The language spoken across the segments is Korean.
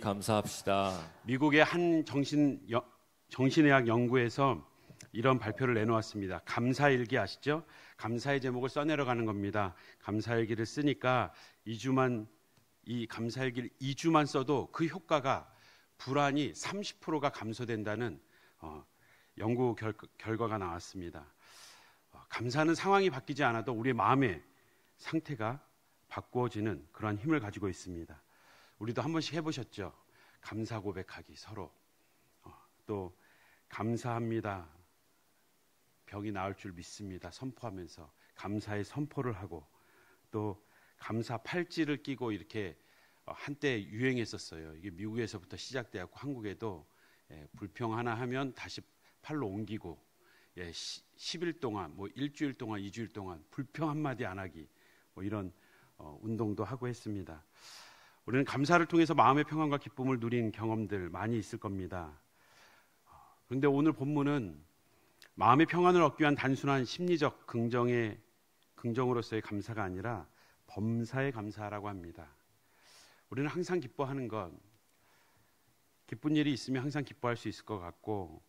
감사합시다. 미국의 한 정신의학 연구에서 이런 발표를 내놓았습니다. 감사일기 아시죠? 감사의 제목을 써내려가는 겁니다. 감사일기를 쓰니까 이 감사일기를 2주만 써도 그 효과가 불안이 30%가 감소된다는 연구 결과가 나왔습니다. 감사는 상황이 바뀌지 않아도 우리의 마음의 상태가 바꾸어지는 그러한 힘을 가지고 있습니다. 우리도 한 번씩 해보셨죠? 감사 고백하기 서로. 또 감사합니다. 병이 나을 줄 믿습니다. 선포하면서 감사의 선포를 하고, 또 감사 팔찌를 끼고 이렇게 한때 유행했었어요. 이게 미국에서부터 시작되었고 한국에도 불평 하나 하면 다시 팔로 옮기고 10일 동안, 일주일 동안, 2주일 동안 불평 한마디 안 하기, 이런 운동도 하고 했습니다. 우리는 감사를 통해서 마음의 평안과 기쁨을 누린 경험들 많이 있을 겁니다. 그런데 오늘 본문은 마음의 평안을 얻기 위한 단순한 심리적 긍정으로서의 감사가 아니라 범사에 감사하라고 합니다. 우리는 항상 기뻐하는 것, 기쁜 일이 있으면 항상 기뻐할 수 있을 것 같고,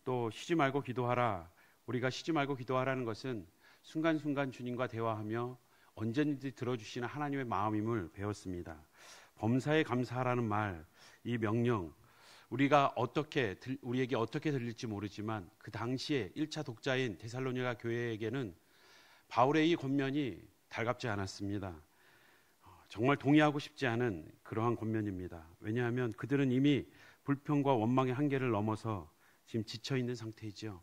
또 쉬지 말고 기도하라. 우리가 쉬지 말고 기도하라는 것은 순간순간 주님과 대화하며 언제든지 들어주시는 하나님의 마음임을 배웠습니다. 범사에 감사하라는 말, 이 명령, 우리에게 어떻게 들릴지 모르지만 그 당시에 1차 독자인 데살로니가 교회에게는 바울의 이 권면이 달갑지 않았습니다. 정말 동의하고 싶지 않은 그러한 권면입니다. 왜냐하면 그들은 이미 불평과 원망의 한계를 넘어서 지금 지쳐있는 상태이죠.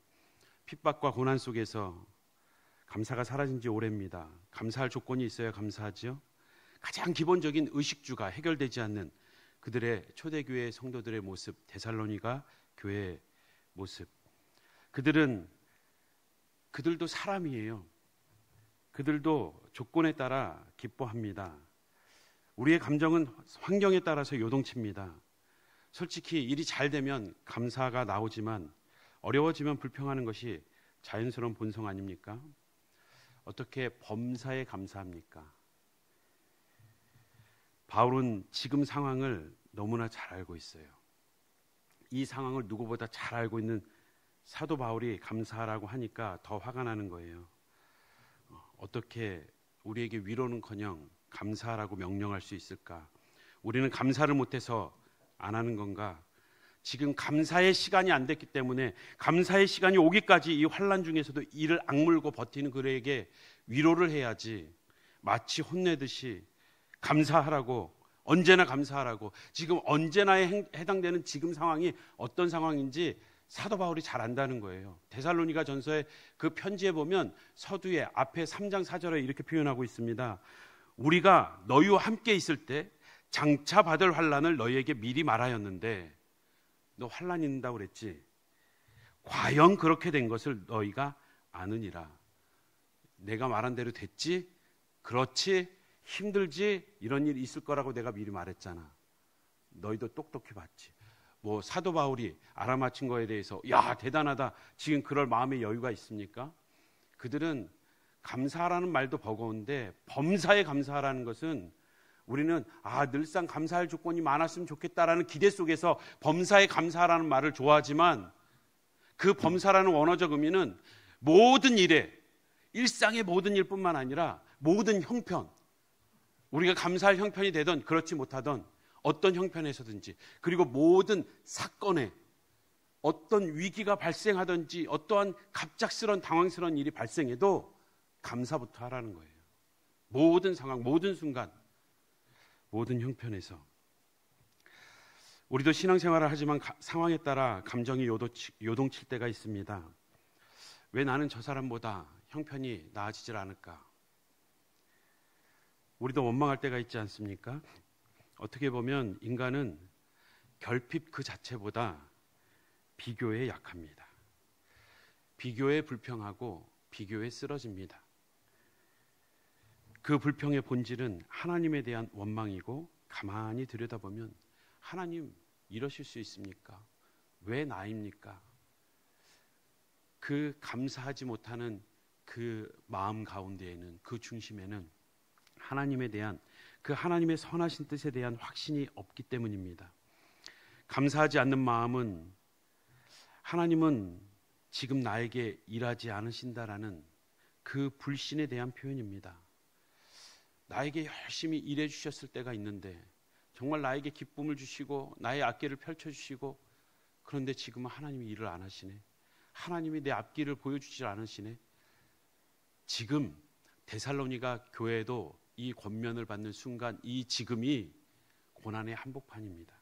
핍박과 고난 속에서 감사가 사라진 지 오래입니다. 감사할 조건이 있어야 감사하죠. 가장 기본적인 의식주가 해결되지 않는 그들의 초대교회 성도들의 모습, 데살로니가 교회의 모습. 그들도 사람이에요. 그들도 조건에 따라 기뻐합니다. 우리의 감정은 환경에 따라서 요동칩니다. 솔직히 일이 잘 되면 감사가 나오지만 어려워지면 불평하는 것이 자연스러운 본성 아닙니까? 어떻게 범사에 감사합니까? 바울은 지금 상황을 너무나 잘 알고 있어요. 이 상황을 누구보다 잘 알고 있는 사도 바울이 감사하라고 하니까 더 화가 나는 거예요. 어떻게 우리에게 위로는커녕 감사하라고 명령할 수 있을까? 우리는 감사를 못해서 안 하는 건가? 지금 감사의 시간이 안 됐기 때문에 감사의 시간이 오기까지 이 환난 중에서도 이를 악물고 버티는 그에게 위로를 해야지, 마치 혼내듯이 감사하라고, 언제나 감사하라고, 지금 언제나에 해당되는 지금 상황이 어떤 상황인지 사도 바울이 잘 안다는 거예요. 데살로니가 전서의 그 편지에 보면 서두에 앞에 3장 4절에 이렇게 표현하고 있습니다. 우리가 너희와 함께 있을 때 장차 받을 환난을 너희에게 미리 말하였는데, 너 환난 있는다고 그랬지? 과연 그렇게 된 것을 너희가 아느니라. 내가 말한 대로 됐지? 그렇지? 힘들지? 이런 일이 있을 거라고 내가 미리 말했잖아. 너희도 똑똑히 봤지. 사도 바울이 알아맞힌 거에 대해서 야 대단하다, 지금 그럴 마음의 여유가 있습니까? 그들은 감사하라는 말도 버거운데 범사에 감사하라는 것은, 우리는 늘상 감사할 조건이 많았으면 좋겠다라는 기대 속에서 범사에 감사하라는 말을 좋아하지만, 그 범사라는 원어적 의미는 모든 일에, 일상의 모든 일뿐만 아니라 모든 형편, 우리가 감사할 형편이 되든 그렇지 못하든 어떤 형편에서든지, 그리고 모든 사건에 어떤 위기가 발생하든지 어떠한 갑작스런 당황스러운 일이 발생해도 감사부터 하라는 거예요. 모든 상황, 모든 순간, 모든 형편에서. 우리도 신앙생활을 하지만 상황에 따라 감정이 요동칠 때가 있습니다. 왜 나는 저 사람보다 형편이 나아지질 않을까? 우리도 원망할 때가 있지 않습니까? 어떻게 보면 인간은 결핍 그 자체보다 비교에 약합니다. 비교에 불평하고 비교에 쓰러집니다. 그 불평의 본질은 하나님에 대한 원망이고, 가만히 들여다보면 하나님 이러실 수 있습니까? 왜 나입니까? 그 감사하지 못하는 그 마음 가운데에는, 그 중심에는 하나님에 대한, 그 하나님의 선하신 뜻에 대한 확신이 없기 때문입니다. 감사하지 않는 마음은 하나님은 지금 나에게 일하지 않으신다라는 그 불신에 대한 표현입니다. 나에게 열심히 일해 주셨을 때가 있는데, 정말 나에게 기쁨을 주시고 나의 앞길을 펼쳐주시고, 그런데 지금은 하나님이 일을 안 하시네. 하나님이 내 앞길을 보여주지 않으시네. 지금 데살로니가 교회도 이 권면을 받는 순간, 이 지금이 고난의 한복판입니다.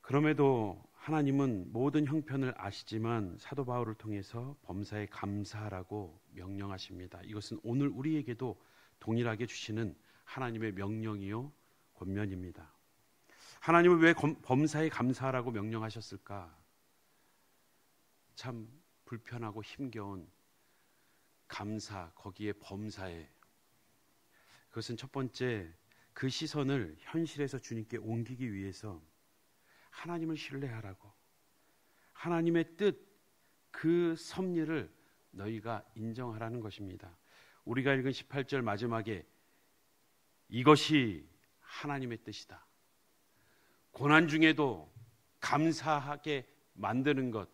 그럼에도 하나님은 모든 형편을 아시지만 사도 바울을 통해서 범사에 감사하라고 명령하십니다. 이것은 오늘 우리에게도 동일하게 주시는 하나님의 명령이요 권면입니다. 하나님은 왜 범사에 감사하라고 명령하셨을까? 참 불편하고 힘겨운 감사, 거기에 범사에, 그것은 첫 번째, 그 시선을 현실에서 주님께 옮기기 위해서 하나님을 신뢰하라고, 하나님의 뜻, 그 섭리를 너희가 인정하라는 것입니다. 우리가 읽은 18절 마지막에 이것이 하나님의 뜻이다, 고난 중에도 감사하게 만드는 것,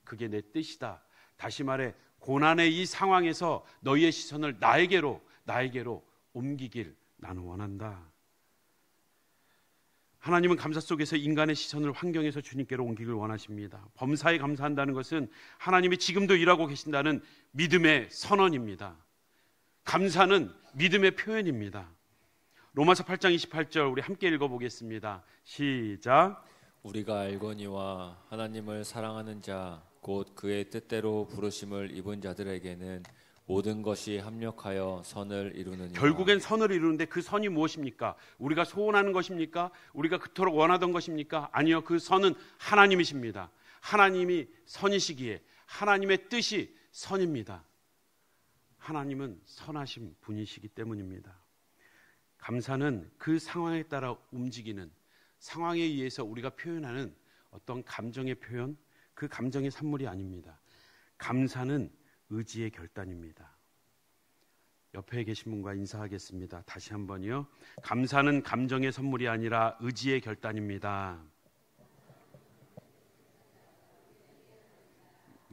그게 내 뜻이다. 다시 말해 고난의 이 상황에서 너희의 시선을 나에게로 옮기길 나는 원한다. 하나님은 감사 속에서 인간의 시선을 환경에서 주님께로 옮기길 원하십니다. 범사에 감사한다는 것은 하나님이 지금도 일하고 계신다는 믿음의 선언입니다. 감사는 믿음의 표현입니다. 로마서 8장 28절 우리 함께 읽어보겠습니다. 시작. 우리가 알거니와 하나님을 사랑하는 자 곧 그의 뜻대로 부르심을 입은 자들에게는 모든 것이 합력하여 선을 이루느니라. 결국엔 선을 이루는데 그 선이 무엇입니까? 우리가 소원하는 것입니까? 우리가 그토록 원하던 것입니까? 아니요, 그 선은 하나님이십니다. 하나님이 선이시기에 하나님의 뜻이 선입니다. 하나님은 선하신 분이시기 때문입니다. 감사는 그 상황에 따라 움직이는, 상황에 의해서 우리가 표현하는 어떤 감정의 표현, 그 감정의 산물이 아닙니다. 감사는 의지의 결단입니다. 옆에 계신 분과 인사하겠습니다. 다시 한번요. 감사는 감정의 선물이 아니라 의지의 결단입니다.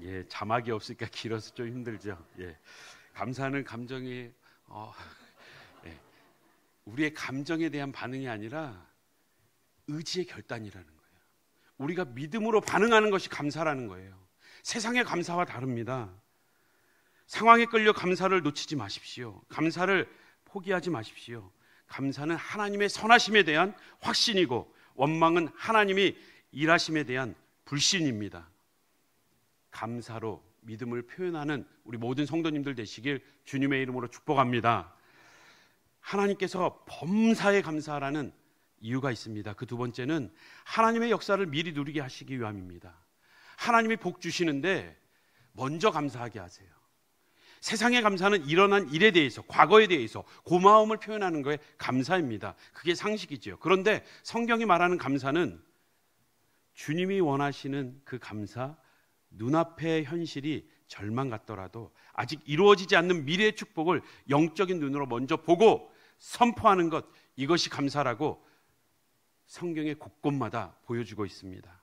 예, 자막이 없으니까 길어서 좀 힘들죠. 예, 감사는 감정의 예, 우리의 감정에 대한 반응이 아니라 의지의 결단이라는 거예요. 우리가 믿음으로 반응하는 것이 감사라는 거예요. 세상의 감사와 다릅니다. 상황에 끌려 감사를 놓치지 마십시오. 감사를 포기하지 마십시오. 감사는 하나님의 선하심에 대한 확신이고, 원망은 하나님이 일하심에 대한 불신입니다. 감사로 믿음을 표현하는 우리 모든 성도님들 되시길 주님의 이름으로 축복합니다. 하나님께서 범사에 감사하라는 이유가 있습니다. 그 두 번째는 하나님의 역사를 미리 누리게 하시기 위함입니다. 하나님이 복 주시는데 먼저 감사하게 하세요. 세상의 감사는 일어난 일에 대해서, 과거에 대해서 고마움을 표현하는 거에 감사입니다. 그게 상식이지요. 그런데 성경이 말하는 감사는 주님이 원하시는 그 감사, 눈앞의 현실이 절망 같더라도 아직 이루어지지 않는 미래의 축복을 영적인 눈으로 먼저 보고 선포하는 것, 이것이 감사라고 성경의 곳곳마다 보여주고 있습니다.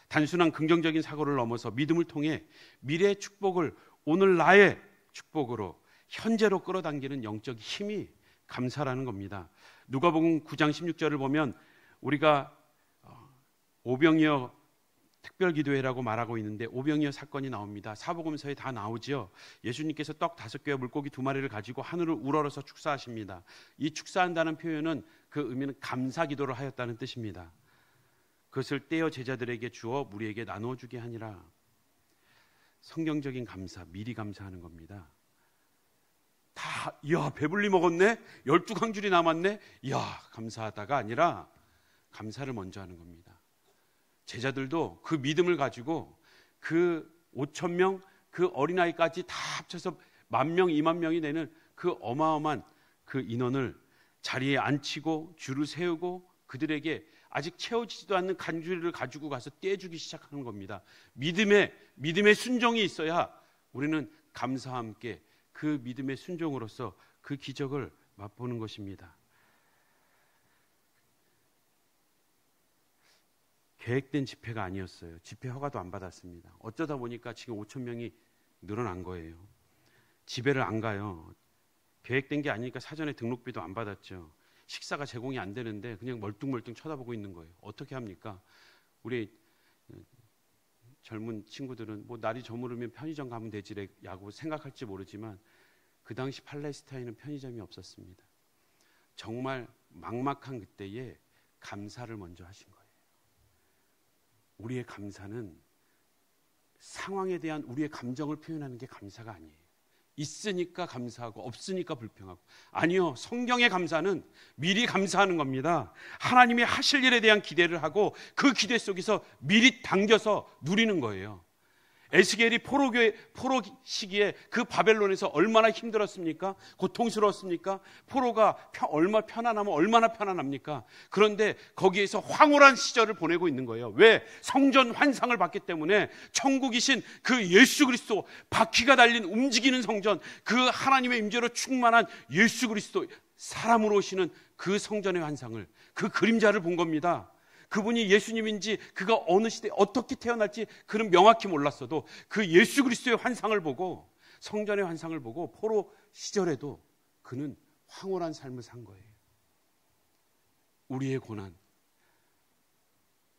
단순한 긍정적인 사고를 넘어서 믿음을 통해 미래의 축복을 오늘 나의 축복으로, 현재로 끌어당기는 영적 힘이 감사라는 겁니다. 누가복음 9장 16절을 보면 우리가 오병이어 특별기도회라고 말하고 있는데 오병이어 사건이 나옵니다. 사복음서에 다 나오죠. 예수님께서 떡 5개와 물고기 2마리를 가지고 하늘을 우러러서 축사하십니다. 이 축사한다는 표현은 그 의미는 감사기도를 하였다는 뜻입니다. 그것을 떼어 제자들에게 주어 무리에게 나누어 주게 하니라. 성경적인 감사, 미리 감사하는 겁니다. 야, 배불리 먹었네? 12강줄이 남았네? 야, 감사하다가 아니라 감사를 먼저 하는 겁니다. 제자들도 그 믿음을 가지고 그 5,000명, 그 어린아이까지 다 합쳐서 10,000명, 20,000명이 되는 그 어마어마한 그 인원을 자리에 앉히고 줄을 세우고 그들에게 아직 채워지지도 않는 간주리를 가지고 가서 떼주기 시작하는 겁니다. 믿음의 순종이 있어야 우리는 감사와 함께 그 믿음의 순종으로서 그 기적을 맛보는 것입니다. 계획된 집회가 아니었어요. 집회 허가도 안 받았습니다. 어쩌다 보니까 지금 5천 명이 늘어난 거예요. 집회를 안 가요. 계획된 게 아니니까 사전에 등록비도 안 받았죠. 식사가 제공이 안 되는데 그냥 멀뚱멀뚱 쳐다보고 있는 거예요. 어떻게 합니까? 우리 젊은 친구들은 뭐 날이 저무르면 편의점 가면 되지라고 생각할지 모르지만 그 당시 팔레스타인은 편의점이 없었습니다. 정말 막막한 그때에 감사를 먼저 하신 거예요. 우리의 감사는 상황에 대한 우리의 감정을 표현하는 게 감사가 아니에요. 있으니까 감사하고 없으니까 불평하고. 아니요, 성경의 감사는 미리 감사하는 겁니다. 하나님이 하실 일에 대한 기대를 하고 그 기대 속에서 미리 당겨서 누리는 거예요. 에스겔이 포로 시기에 그 바벨론에서 얼마나 힘들었습니까? 고통스러웠습니까? 포로가 얼마나 편안합니까? 그런데 거기에서 황홀한 시절을 보내고 있는 거예요. 왜? 성전 환상을 봤기 때문에 천국이신 그 예수 그리스도, 바퀴가 달린 움직이는 성전, 그 하나님의 임재로 충만한 예수 그리스도, 사람으로 오시는 그 성전의 환상을, 그 그림자를 본 겁니다. 그분이 예수님인지 그가 어느 시대에 어떻게 태어날지 그는 명확히 몰랐어도 그 예수 그리스도의 환상을 보고, 성전의 환상을 보고 포로 시절에도 그는 황홀한 삶을 산 거예요. 우리의 고난,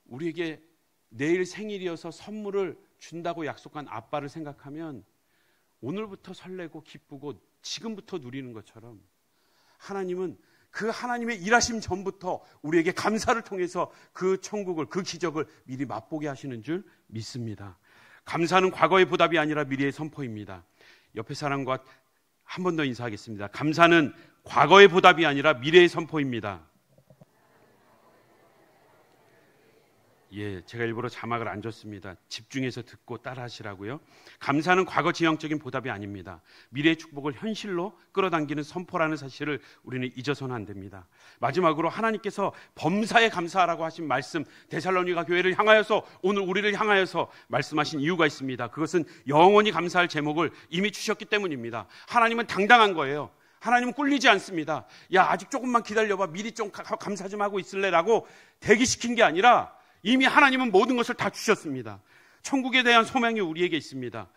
우리에게 내일 생일이어서 선물을 준다고 약속한 아빠를 생각하면 오늘부터 설레고 기쁘고 지금부터 누리는 것처럼 하나님은 그 하나님의 일하심 전부터 우리에게 감사를 통해서 그 천국을, 그 기적을 미리 맛보게 하시는 줄 믿습니다. 감사는 과거의 보답이 아니라 미래의 선포입니다. 옆에 사람과 한 번 더 인사하겠습니다. 감사는 과거의 보답이 아니라 미래의 선포입니다. 예, 제가 일부러 자막을 안 줬습니다. 집중해서 듣고 따라하시라고요. 감사는 과거 지향적인 보답이 아닙니다. 미래의 축복을 현실로 끌어당기는 선포라는 사실을 우리는 잊어서는 안 됩니다. 마지막으로 하나님께서 범사에 감사하라고 하신 말씀, 데살로니가 교회를 향하여서, 오늘 우리를 향하여서 말씀하신 이유가 있습니다. 그것은 영원히 감사할 제목을 이미 주셨기 때문입니다. 하나님은 당당한 거예요. 하나님은 꿀리지 않습니다. 야, 아직 조금만 기다려봐, 미리 좀 감사 좀 하고 있을래라고 대기시킨 게 아니라 이미 하나님은 모든 것을 다 주셨습니다. 천국에 대한 소망이 우리에게 있습니다.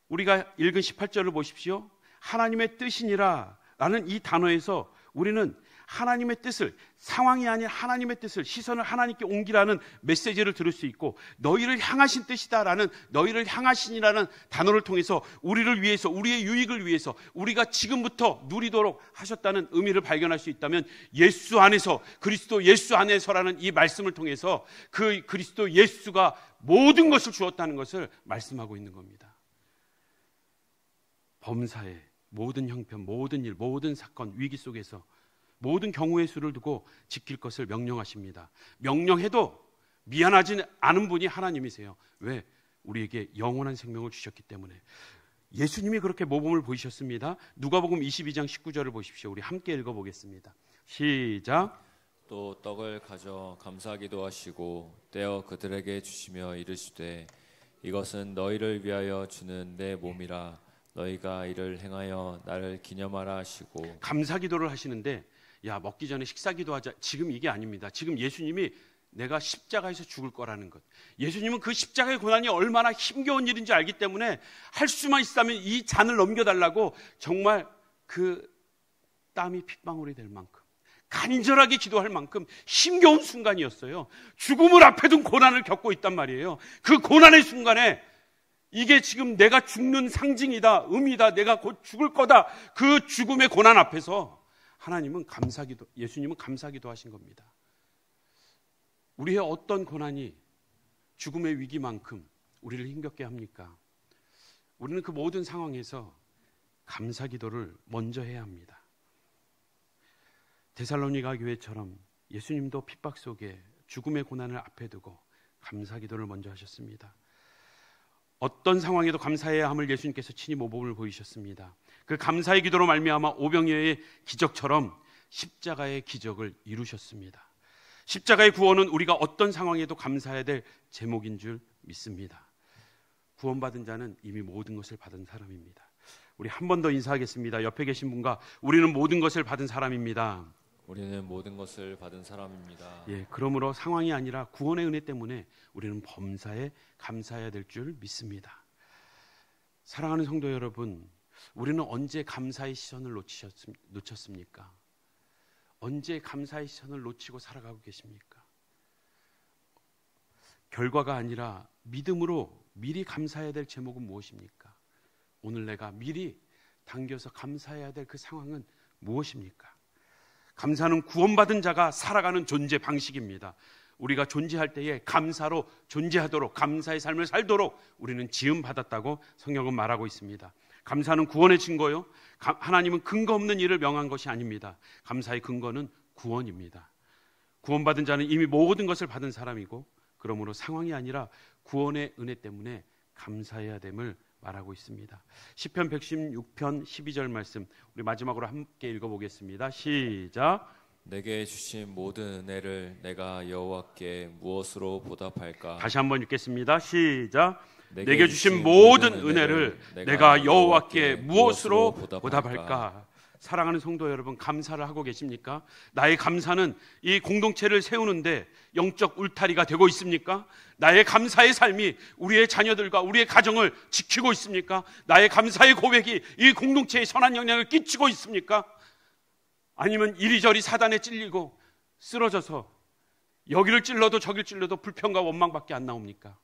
우리가 읽은 18절을 보십시오. 하나님의 뜻이니라 라는 이 단어에서 우리는 하나님의 뜻을, 상황이 아닌 하나님의 뜻을, 시선을 하나님께 옮기라는 메시지를 들을 수 있고, 너희를 향하신 뜻이다라는, 너희를 향하신이라는 단어를 통해서 우리를 위해서, 우리의 유익을 위해서 우리가 지금부터 누리도록 하셨다는 의미를 발견할 수 있다면, 예수 안에서, 그리스도 예수 안에서라는 이 말씀을 통해서 그 그리스도 예수가 모든 것을 주었다는 것을 말씀하고 있는 겁니다. 범사에 모든 형편, 모든 일, 모든 사건, 위기 속에서 모든 경우의 수를 두고 지킬 것을 명령하십니다. 명령해도 미안하지 않은 분이 하나님이세요. 왜? 우리에게 영원한 생명을 주셨기 때문에. 예수님이 그렇게 모범을 보이셨습니다. 누가복음 22장 19절을 보십시오. 우리 함께 읽어보겠습니다. 시작. 또 떡을 가져 감사하기도 하시고 떼어 그들에게 주시며 이르시되 이것은 너희를 위하여 주는 내 몸이라 너희가 이를 행하여 나를 기념하라 하시고. 감사기도를 하시는데, 야, 먹기 전에 식사기도 하자, 지금 이게 아닙니다. 지금 예수님이 내가 십자가에서 죽을 거라는 것, 예수님은 그 십자가의 고난이 얼마나 힘겨운 일인지 알기 때문에 할 수만 있다면 이 잔을 넘겨달라고 정말 그 땀이 핏방울이 될 만큼 간절하게 기도할 만큼 힘겨운 순간이었어요. 죽음을 앞에 둔 고난을 겪고 있단 말이에요. 그 고난의 순간에 이게 지금 내가 죽는 상징이다, 의미다, 내가 곧 죽을 거다, 그 죽음의 고난 앞에서 하나님은 감사기도, 예수님은 감사기도 하신 겁니다. 우리의 어떤 고난이 죽음의 위기만큼 우리를 힘겹게 합니까? 우리는 그 모든 상황에서 감사기도를 먼저 해야 합니다. 데살로니가 교회처럼 예수님도 핍박 속에 죽음의 고난을 앞에 두고 감사기도를 먼저 하셨습니다. 어떤 상황에도 감사해야 함을 예수님께서 친히 모범을 보이셨습니다. 그 감사의 기도로 말미암아 오병이어의 기적처럼 십자가의 기적을 이루셨습니다. 십자가의 구원은 우리가 어떤 상황에도 감사해야 될 제목인 줄 믿습니다. 구원받은 자는 이미 모든 것을 받은 사람입니다. 우리 한 번 더 인사하겠습니다. 옆에 계신 분과 우리는 모든 것을 받은 사람입니다. 우리는 모든 것을 받은 사람입니다. 예, 그러므로 상황이 아니라 구원의 은혜 때문에 우리는 범사에 감사해야 될 줄 믿습니다. 사랑하는 성도 여러분, 우리는 언제 감사의 시선을 놓쳤습니까? 언제 감사의 시선을 놓치고 살아가고 계십니까? 결과가 아니라 믿음으로 미리 감사해야 될 제목은 무엇입니까? 오늘 내가 미리 당겨서 감사해야 될 그 상황은 무엇입니까? 감사는 구원받은 자가 살아가는 존재 방식입니다. 우리가 존재할 때에 감사로 존재하도록, 감사의 삶을 살도록 우리는 지음받았다고 성경은 말하고 있습니다. 감사는 구원의 증거요. 하나님은 근거 없는 일을 명한 것이 아닙니다. 감사의 근거는 구원입니다. 구원받은 자는 이미 모든 것을 받은 사람이고, 그러므로 상황이 아니라 구원의 은혜 때문에 감사해야 됨을 말하고 있습니다. 시편 116편 12절 말씀 우리 마지막으로 함께 읽어보겠습니다. 시작. 내게 주신 모든 은혜를 내가 여호와께 무엇으로 보답할까? 다시 한번 읽겠습니다. 시작. 내게 주신 모든 은혜를 내가 여호와께 무엇으로 보답할까? 사랑하는 성도 여러분, 감사를 하고 계십니까? 나의 감사는 이 공동체를 세우는데 영적 울타리가 되고 있습니까? 나의 감사의 삶이 우리의 자녀들과 우리의 가정을 지키고 있습니까? 나의 감사의 고백이 이 공동체에 선한 영향을 끼치고 있습니까? 아니면 이리저리 사단에 찔리고 쓰러져서 여기를 찔러도 저기를 찔러도 불평과 원망밖에 안 나옵니까?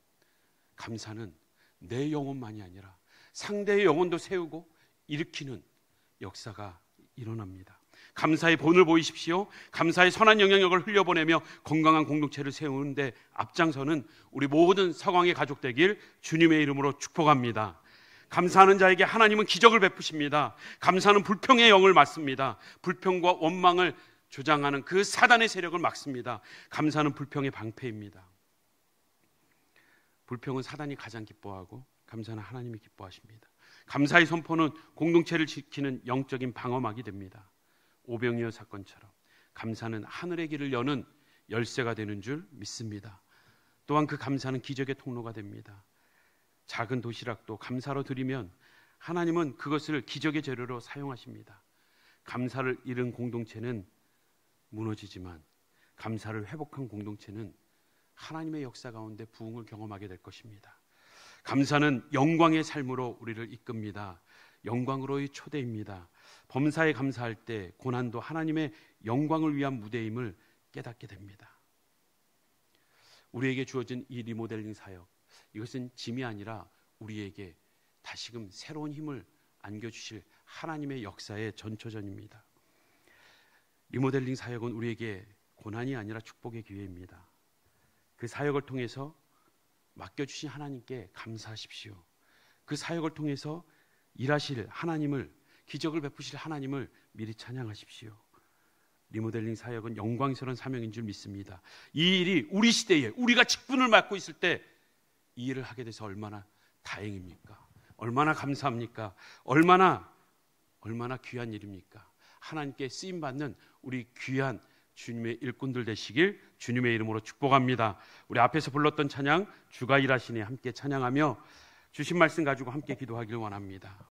감사는 내 영혼만이 아니라 상대의 영혼도 세우고 일으키는 역사가 일어납니다. 감사의 본을 보이십시오. 감사의 선한 영향력을 흘려보내며 건강한 공동체를 세우는데 앞장서는 우리 모든 서광의 가족 되길 주님의 이름으로 축복합니다. 감사하는 자에게 하나님은 기적을 베푸십니다. 감사는 불평의 영을 막습니다. 불평과 원망을 조장하는 그 사단의 세력을 막습니다. 감사는 불평의 방패입니다. 불평은 사단이 가장 기뻐하고 감사는 하나님이 기뻐하십니다. 감사의 선포는 공동체를 지키는 영적인 방어막이 됩니다. 오병이어 사건처럼 감사는 하늘의 길을 여는 열쇠가 되는 줄 믿습니다. 또한 그 감사는 기적의 통로가 됩니다. 작은 도시락도 감사로 드리면 하나님은 그것을 기적의 재료로 사용하십니다. 감사를 잃은 공동체는 무너지지만 감사를 회복한 공동체는 하나님의 역사 가운데 부흥을 경험하게 될 것입니다. 감사는 영광의 삶으로 우리를 이끕니다. 영광으로의 초대입니다. 범사에 감사할 때 고난도 하나님의 영광을 위한 무대임을 깨닫게 됩니다. 우리에게 주어진 이 리모델링 사역, 이것은 짐이 아니라 우리에게 다시금 새로운 힘을 안겨주실 하나님의 역사의 전초전입니다. 리모델링 사역은 우리에게 고난이 아니라 축복의 기회입니다. 그 사역을 통해서 맡겨주신 하나님께 감사하십시오. 그 사역을 통해서 일하실 하나님을, 기적을 베푸실 하나님을 미리 찬양하십시오. 리모델링 사역은 영광스러운 사명인 줄 믿습니다. 이 일이 우리 시대에 우리가 직분을 맡고 있을 때 이 일을 하게 돼서 얼마나 다행입니까? 얼마나 감사합니까? 얼마나 귀한 일입니까? 하나님께 쓰임받는 우리 귀한 주님의 일꾼들 되시길 주님의 이름으로 축복합니다. 우리 앞에서 불렀던 찬양 주가 일하시네 함께 찬양하며 주신 말씀 가지고 함께 기도하길 원합니다.